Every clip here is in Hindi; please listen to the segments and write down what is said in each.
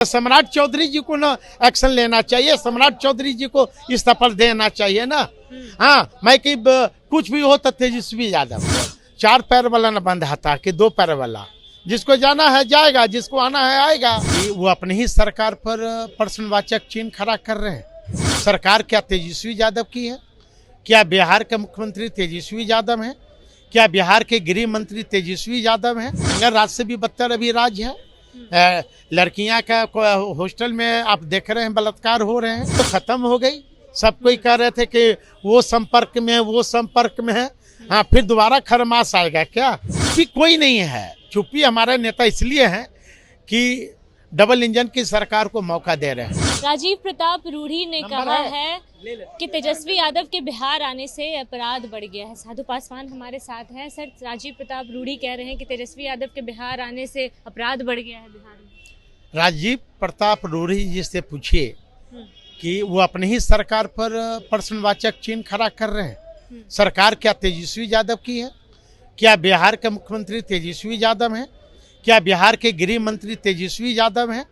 सम्राट चौधरी जी को ना एक्शन लेना चाहिए, सम्राट चौधरी जी को इस्तीफा देना चाहिए ना। हाँ, मैं कि कुछ भी हो तो तेजस्वी यादव 4 पैर वाला न बंधाता कि 2 पैर वाला, जिसको जाना है जाएगा, जिसको आना है आएगा। वो अपनी ही सरकार पर प्रश्नवाचक चिन्ह खड़ा कर रहे हैं। सरकार क्या तेजस्वी यादव की है? क्या बिहार के मुख्यमंत्री तेजस्वी यादव हैं? क्या बिहार के गृह मंत्री तेजस्वी यादव हैं? अगर राज्य से भी बदतर अभी राज्य है। लड़कियां का हॉस्टल में आप देख रहे हैं बलात्कार हो रहे हैं, तो खत्म हो गई। सब कोई कह रहे थे कि वो संपर्क में है, वो संपर्क में है। हाँ, फिर दोबारा खरमास आएगा क्या? कि कोई नहीं है। चुप्पी हमारे नेता इसलिए हैं कि डबल इंजन की सरकार को मौका दे रहे हैं। राजीव प्रताप रूढ़ी ने कहा है कि तेजस्वी यादव के बिहार आने से अपराध बढ़ गया है। साधु पासवान हमारे साथ हैं। सर, राजीव प्रताप रूढ़ी कह रहे हैं कि तेजस्वी यादव के बिहार आने से अपराध बढ़ गया है बिहार में। राजीव प्रताप रूढ़ी जी से पूछिए कि वो अपनी ही सरकार पर प्रश्नवाचक चिन्ह खड़ा कर रहे हैं। सरकार क्या तेजस्वी यादव की है? क्या बिहार के मुख्यमंत्री तेजस्वी यादव हैं? क्या बिहार के गृह मंत्री तेजस्वी यादव हैं?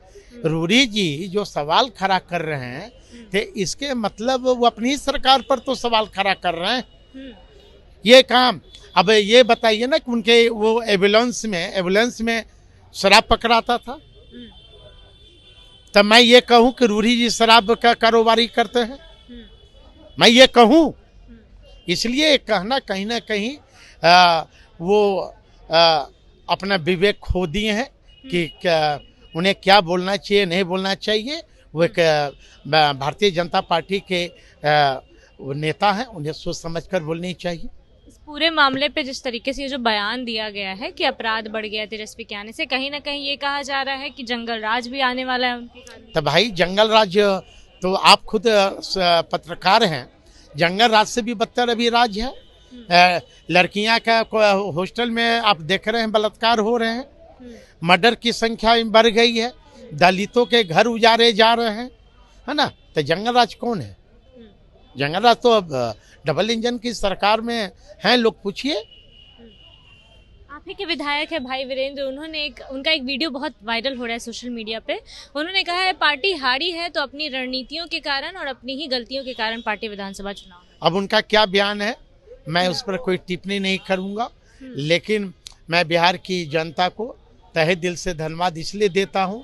रूढ़ी जी जो सवाल खड़ा कर रहे हैं तो इसके मतलब वो अपनी ही सरकार पर तो सवाल खड़ा कर रहे हैं। ये काम अब ये बताइए ना कि उनके वो एम्बुलेंस में शराब पकड़ाता था, तब मैं ये कहूं कि रूढ़ी जी शराब का कारोबारी करते हैं? मैं ये कहूं, इसलिए कहना कहीं ना कहीं वो अपना विवेक खो दिए हैं कि उन्हें क्या बोलना चाहिए, नहीं बोलना चाहिए। वो एक भारतीय जनता पार्टी के नेता हैं, उन्हें सोच समझकर बोलनी चाहिए। इस पूरे मामले पे जिस तरीके से ये जो बयान दिया गया है कि अपराध बढ़ गया तेजस्वी के आने से, कहीं ना कहीं ये कहा जा रहा है कि जंगल राज भी आने वाला है उनके कारण। तो भाई जंगल राज, तो आप खुद पत्रकार हैं, जंगल राज से भी बदतर अभी राज है। लड़कियां का हॉस्टल में आप देख रहे हैं बलात्कार हो रहे हैं, मर्डर की संख्या बढ़ गई है, दलितों के घर उजाड़े जा रहे हैं, है ना। तो जंगल राज कौन है? जंगल राज तो अब डबल इंजन की सरकार में हैं, लोग पूछिए। आप ही के विधायक है भाई वीरेंद्र, उन्होंने उनका एक वीडियो बहुत वायरल हो रहा है सोशल मीडिया पे। उन्होंने कहा है पार्टी हारी है तो अपनी रणनीतियों के कारण और अपनी ही गलतियों के कारण पार्टी विधानसभा चुनाव। अब उनका क्या बयान है मैं उस पर कोई टिप्पणी नहीं करूंगा, लेकिन मैं बिहार की जनता को तहे दिल से धन्यवाद इसलिए देता हूं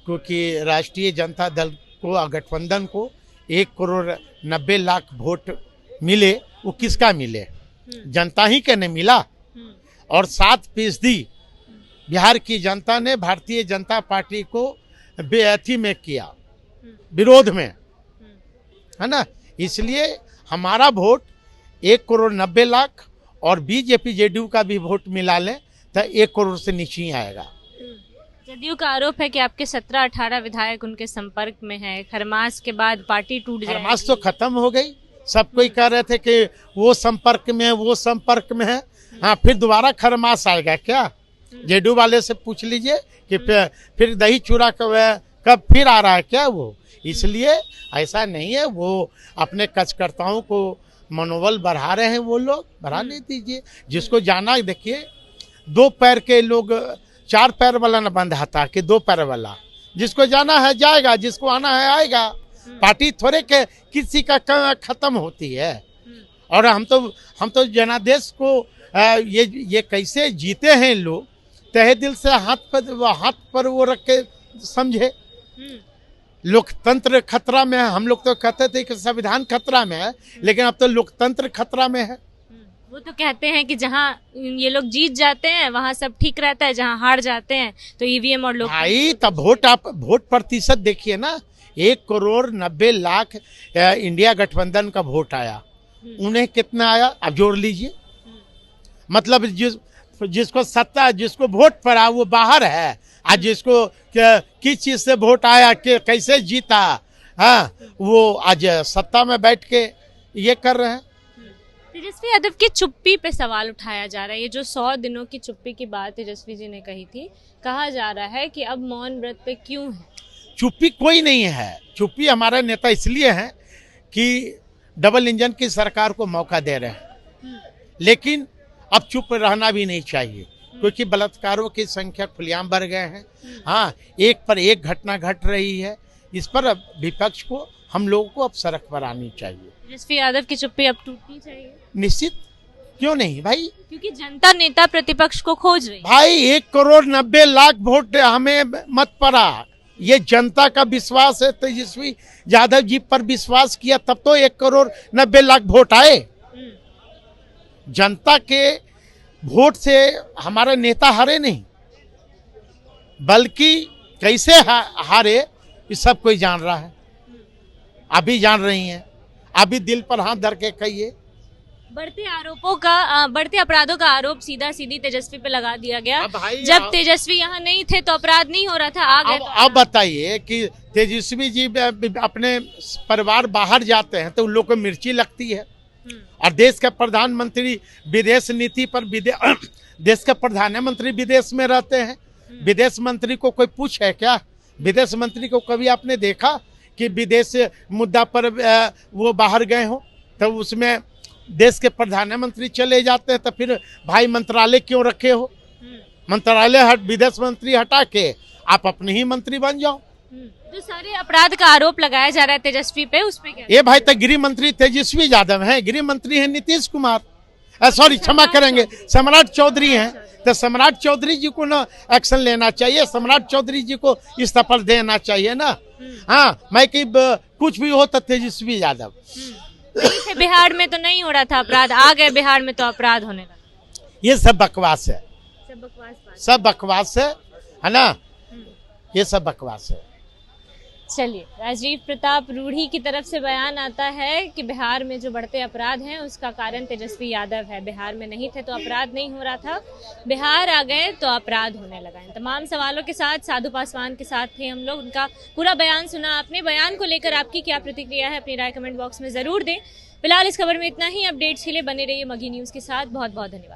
क्योंकि राष्ट्रीय जनता दल को, गठबंधन को 1,90,00,000 वोट मिले। वो किसका मिले? जनता ही के ने मिला। और 7% बिहार की जनता ने भारतीय जनता पार्टी को बेअथी में किया, विरोध में, है ना। इसलिए हमारा वोट 1,90,00,000 और बीजेपी जेडीयू का भी वोट मिला लें तो 1 करोड़ से नीचे ही आएगा। जदयू का आरोप है कि आपके 17-18 विधायक उनके संपर्क में है। खरमास के बाद पार्टी टूट जाएगी। खरमास तो खत्म हो गई। सब कोई कह रहे थे कि वो संपर्क में है, वो संपर्क में है। हाँ, फिर दोबारा खरमास आएगा क्या? जेडीयू वाले से पूछ लीजिए कि फिर दही चूड़ा कब फिर आ रहा है क्या वो? इसलिए ऐसा नहीं है, वो अपने कार्यकर्ताओं को मनोबल बढ़ा रहे हैं। वो लोग बढ़ाने दीजिए, जिसको जाना। देखिए 2 पैर के लोग 4 पैर वाला न बंधाता कि 2 पैर वाला, जिसको जाना है जाएगा, जिसको आना है आएगा। पार्टी थोड़े के किसी का खत्म होती है। और हम तो जनादेश को ये कैसे जीते हैं लोग, तहे दिल से हाथ पर वो रख के समझे। लोकतंत्र खतरा में है। हम लोग तो कहते थे कि संविधान खतरा में है, लेकिन अब तो लोकतंत्र खतरा में है। वो तो कहते हैं कि जहां ये लोग जीत जाते हैं वहां सब ठीक रहता है, जहां हार जाते हैं तो ईवीएम और लोग। भाई तब वोट प्रतिशत देखिए ना, 1,90,00,000 इंडिया गठबंधन का वोट आया, उन्हें कितना आया आप जोड़ लीजिए। मतलब जिसको सत्ता, जिसको वोट पड़ा वो बाहर है, आज जिसको किस चीज से वोट आया, कैसे जीता, हाँ, वो आज सत्ता में बैठ के ये कर रहे हैं। तेजस्वी यादव की चुप्पी पे सवाल उठाया जा रहा है। ये जो 100 दिनों की चुप्पी की बात तेजस्वी जी ने कही थी, कहा जा रहा है कि अब मौन व्रत पे क्यों है? चुप्पी कोई नहीं है। चुप्पी हमारे नेता इसलिए हैं कि डबल इंजन की सरकार को मौका दे रहे हैं, लेकिन अब चुप रहना भी नहीं चाहिए। क्योंकि बलात्कारों की संख्या खुलेआम बढ़ गए हैं। हाँ, एक पर एक घटना घट रही है। इस पर अब विपक्ष को, हम लोगों को अब सड़क पर आनी चाहिए। तेजस्वी यादव की चुप्पी अब टूटनी चाहिए। निश्चित, क्यों नहीं भाई। क्योंकि जनता नेता प्रतिपक्ष को खोज रही है। भाई 1,90,00,000 वोट हमें मत पड़ा, ये जनता का विश्वास है। तेजस्वी यादव जी पर विश्वास किया तब तो 1,90,00,000 वोट आए। जनता के वोट से हमारे नेता हारे नहीं, बल्कि कैसे हारे ये सब कोई जान रहा है। अभी जान रही हैं, अभी दिल पर हाथ धर के कहिए। बढ़ते अपराधों का आरोप सीधा सीधी तेजस्वी पे लगा दिया गया। जब तेजस्वी यहाँ नहीं थे तो अपराध नहीं हो रहा था, आ गए। अब बताइए कि तेजस्वी जी अपने परिवार बाहर जाते हैं तो उन लोग को मिर्ची लगती है, और देश का प्रधानमंत्री विदेश नीति पर देश का प्रधानमंत्री विदेश में रहते हैं। विदेश मंत्री को कोई पूछ है क्या? विदेश मंत्री को कभी आपने देखा कि विदेश मुद्दा पर वो बाहर गए हो? तो उसमें देश के प्रधानमंत्री चले जाते हैं, तो फिर भाई मंत्रालय क्यों रखे हो? मंत्रालय विदेश मंत्री हटा के आप अपने ही मंत्री बन जाओ। जो सारे अपराध का आरोप लगाया जा रहा है तेजस्वी पे, उस पे क्या? ये भाई तो गृह मंत्री तेजस्वी यादव हैं, गृह मंत्री हैं नीतीश कुमार, सॉरी क्षमा करेंगे, सम्राट चौधरी हैं। तो सम्राट चौधरी जी को ना एक्शन लेना चाहिए, सम्राट चौधरी जी को इस्तीफा देना चाहिए ना। हाँ, मैं कि कुछ भी हो तो तेजस्वी यादव। बिहार में तो नहीं हो रहा था अपराध, आ गए बिहार में तो अपराध होने लगा। ये सब बकवास है, सब बकवास है ना, ये सब बकवास है। चलिए, राजीव प्रताप रूढ़ी की तरफ से बयान आता है कि बिहार में जो बढ़ते अपराध हैं उसका कारण तेजस्वी यादव है। बिहार में नहीं थे तो अपराध नहीं हो रहा था, बिहार आ गए तो अपराध होने लगा। इन तमाम सवालों के साथ साधु पासवान के साथ थे हम लोग। उनका पूरा बयान सुना आपने। बयान को लेकर आपकी क्या प्रतिक्रिया है, अपनी राय कमेंट बॉक्स में जरूर दें। फिलहाल इस खबर में इतना ही। अपडेट्स के लिए बने रहिए मगही न्यूज़ के साथ। बहुत बहुत धन्यवाद।